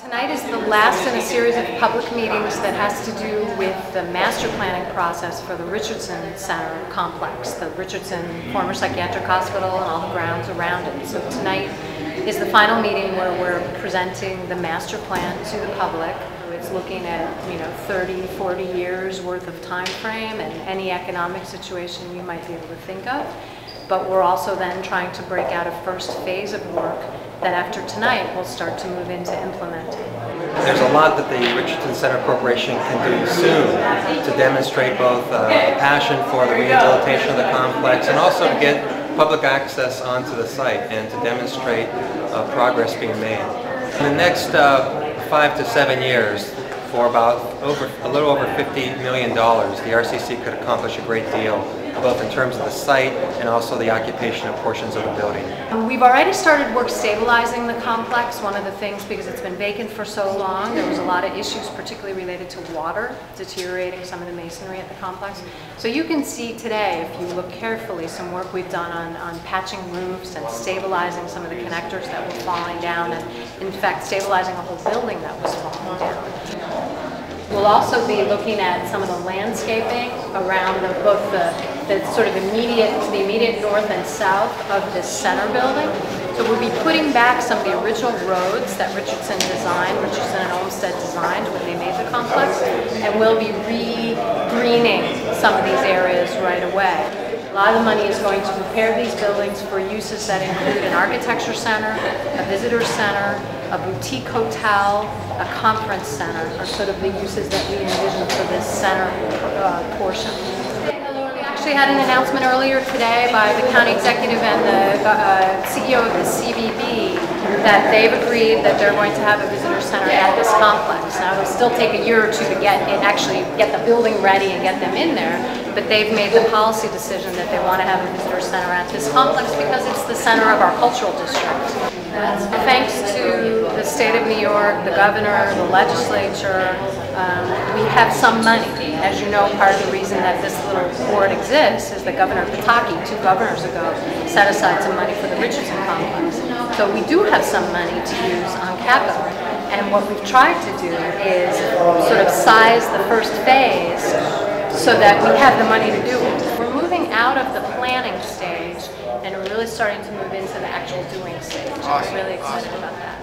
Tonight is the last in a series of public meetings that has to do with the master planning process for the Richardson Center complex, the Richardson former psychiatric hospital and all the grounds around it. So tonight is the final meeting where we're presenting the master plan to the public. It's looking at 30, 40 years worth of time frame and any economic situation you might be able to think of. But we're also then trying to break out a first phase of work that after tonight we'll start to move into implementing. There's a lot that the Richardson Center Corporation can do soon to demonstrate both passion for the rehabilitation of the complex and also to get public access onto the site and to demonstrate progress being made. In the next 5 to 7 years, for about a little over $50 million, the RCC could accomplish a great deal, both in terms of the site and also the occupation of portions of the building. We've already started work stabilizing the complex. One of the things, because it's been vacant for so long, there was a lot of issues particularly related to water, deteriorating some of the masonry at the complex. So you can see today, if you look carefully, some work we've done on patching roofs and stabilizing some of the connectors that were falling down, and in fact stabilizing a whole building that was falling down. We'll also be looking at some of the landscaping around both the sort of immediate north and south of this center building. So we'll be putting back some of the original roads that Richardson and Olmsted designed when they made the complex, and we'll be re-greening some of these areas right away. A lot of the money is going to prepare these buildings for uses that include an architecture center, a visitor center, a boutique hotel, a conference center, are sort of the uses that we envision for this center portion. We actually had an announcement earlier today by the county executive and the CEO of the CVB that they've agreed that they're going to have a visitor center at this complex. Now it'll still take a year or two to actually get the building ready and get them in there, but they've made the policy decision that they want to have a visitor center at this complex because it's the center of our cultural district. Thanks to the state of New York, the governor, the legislature, we have some money. As you know, part of the reason that this little board exists is that Governor Pataki, 2 governors ago, set aside some money for the Richardson complex. So we do have some money to use on capital. And what we've tried to do is sort of size the first phase so that we have the money to do it. We're moving out of the planning stage and we're really starting to move into the actual doing stage. We're really excited about that.